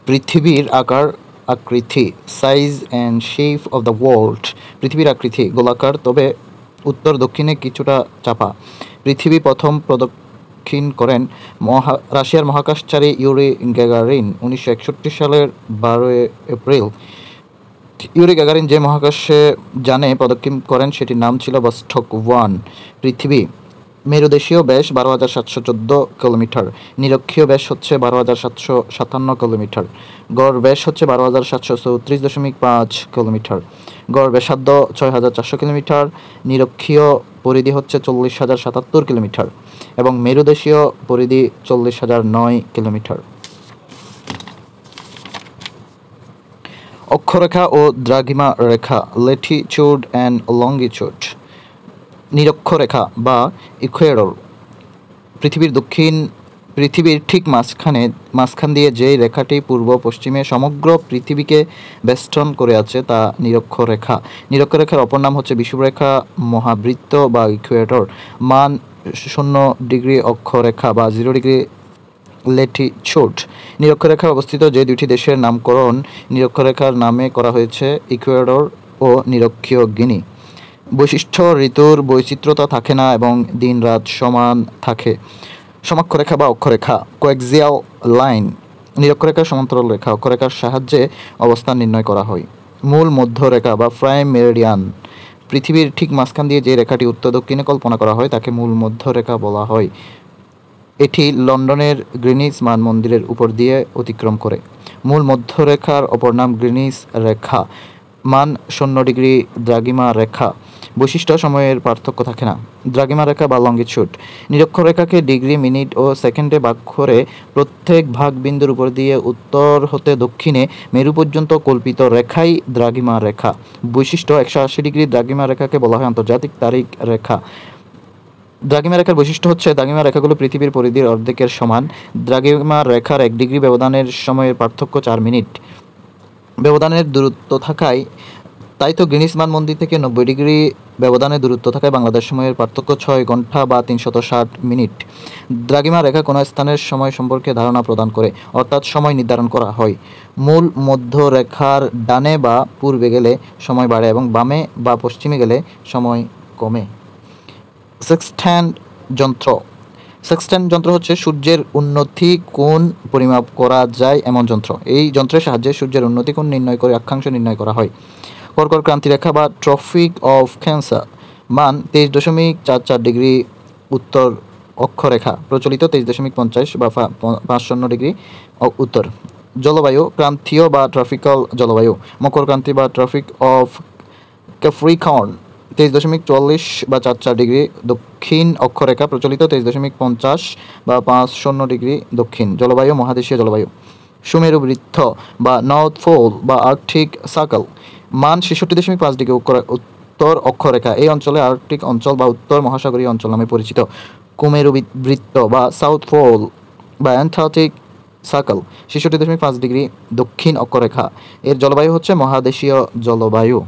পৃথিবীর আকার আকৃতি, size and shape of the world. পৃথিবীর আকৃতি গোলাকার, তবে উত্তর দক্ষিণে কিছুটা চাপা। পৃথিবী প্রথম প্রদক্ষিণ করেন রাশিয়ার মহাকাশচারী ইউরি গ্যাগারিন 1961 সালের 12 এপ্রিল। ইউরি গ্যাগারিন যে মহাকাশে যানে প্রদক্ষিণ করেন সেটির নাম ছিল ভস্টক-1। পৃথিবী মেরুদেশীয় ব্যাস 12,714 কিলোমিটার, নিরক্ষীয় ব্যাস হচ্ছে 12,757 কিলোমিটার, গড় ব্যাস হচ্ছে 12,734.5 কিলোমিটার, গড় ব্যাসার্ধ 6,400 কিলোমিটার, নিরক্ষীয় পরিধি হচ্ছে 40,077 কিলোমিটার এবং মেরুদেশীয় পরিধি 40,009 কিলোমিটার। অক্ষরেখা ও দ্রাঘিমা রেখা, ল্যাটিটিউড অ্যান্ড লঙ্গিটিউড। নিরক্ষরেখা বা ইকুয়েডর পৃথিবীর ঠিক মাঝখান দিয়ে যে রেখাটি পূর্ব পশ্চিমে সমগ্র পৃথিবীকে বেষ্টন করে আছে তা নিরক্ষরেখা। নিরক্ষরেখার অপর নাম হচ্ছে বিষুবরেখা, মহাবৃত্ত বা ইকুয়েডর। মান 0 ডিগ্রি অক্ষরেখা বা 0 ডিগ্রি ল্যাটিটিউড। নিরক্ষরেখায় অবস্থিত যে দুইটি দেশের নামকরণ নিরক্ষরেখার নামে করা হয়েছে, ইকুয়েডর ও নিরক্ষীয় গিনি। বৈশিষ্ট্য: ঋতুর বৈচিত্র্যতা থাকে না এবং দিন রাত সমান থাকে। সমাক্ষরেখা বা অক্ষরেখা, কোএক্সিয়াল লাইন। নিরক্ষরেখার সমান্তরাল রেখা, অক্ষরেখার সাহায্যে অবস্থান নির্ণয় করা হয়। মূল মধ্যরেখা বা প্রাইম মেরিডিয়ান। পৃথিবীর ঠিক মাঝখান দিয়ে যে রেখাটি উত্তর দক্ষিণে কল্পনা করা হয় তাকে মূল মধ্যরেখা বলা হয়। এটি লন্ডনের গ্রিনিচ মান মন্দিরের উপর দিয়ে অতিক্রম করে। মূল মধ্যরেখার অপর নাম গ্রিনিচ রেখা। মান 0 ডিগ্রি দ্রাঘিমা রেখা। বৈশিষ্ট্য: সময়ের পার্থক্য থাকে না। দ্রাঘিমা রেখা বা লঙ্গিটিউড। নিরক্ষরেখাকে ডিগ্রি, মিনিট ও সেকেন্ডে ভাগ করে প্রত্যেক ভাগ বিন্দুর উপর দিয়ে উত্তর হতে দক্ষিণে মেরু পর্যন্ত কল্পিত রেখাই দ্রাঘিমা রেখা। বৈশিষ্ট্য: 180 ডিগ্রি দ্রাঘিমা রেখাকে বলা হয় আন্তর্জাতিক তারিখ রেখা। দ্রাঘিমা রেখার বৈশিষ্ট্য হচ্ছে দ্রাঘিমা রেখাগুলো পৃথিবীর পরিধির অর্ধেকের সমান। দ্রাঘিমা রেখার 1 ডিগ্রি ব্যবধানের সময়ের পার্থক্য 4 মিনিট। ব্যবধানের দূরত্ব থাকায় তাই তো গ্রিনিচ মান মন্দির থেকে 90 ডিগ্রি ব্যবধানের দূরত্ব থাকায় বাংলাদেশ সময়ের পার্থক্য 6 ঘন্টা বা 360 মিনিট। দ্রাঘিমা রেখা কোনো স্থানের সময় সম্পর্কে ধারণা প্রদান করে, অর্থাৎ সময় নির্ধারণ করা হয়। মূল মধ্যরেখার ডানে বা পূর্বে গেলে সময় বাড়ে এবং বামে বা পশ্চিমে গেলে সময় কমে। সেক্সট্যান্ট যন্ত্র। সেক্সট্যান্ট যন্ত্র হচ্ছে সূর্যের উন্নতি কোণ পরিমাপ করা যায় এমন যন্ত্র। এই যন্ত্রের সাহায্যে সূর্যের উন্নতি কোণ নির্ণয় করে অক্ষাংশ নির্ণয় করা হয়। কর্কট ক্রান্তিরেখা বা ট্রপিক অফ ক্যান্সার। মান 23.44 ডিগ্রি উত্তর অক্ষরেখা, প্রচলিত 23.50 বা 50 ডিগ্রি উত্তর। জলবায়ু: ক্রান্তীয় বা ট্রপিক্যাল জলবায়ু। মকর ক্রান্তি বা ট্রপিক অফ ক্যাপ্রিকর্ন 23.44 বা 44 ডিগ্রি দক্ষিণ অক্ষরেখা, প্রচলিত 23.50 বা 50 ডিগ্রি দক্ষিণ। জলবায়ু: মহাদেশীয় জলবায়ু। সুমেরু বৃত্ত বা নর্থ পোল বা আর্কটিক সার্কেল। মান 66.5 ডিগ্রি উত্তর অক্ষরেখা। এই অঞ্চলে আর্কটিক অঞ্চল বা উত্তর মহাসাগরীয় অঞ্চল নামে পরিচিত। কুমেরু বৃত্ত বা সাউথ পোল বা অ্যান্টার্কটিক সার্কেল 66.5 ডিগ্রি দক্ষিণ অক্ষরেখা। এর জলবায়ু হচ্ছে মহাদেশীয় জলবায়ু।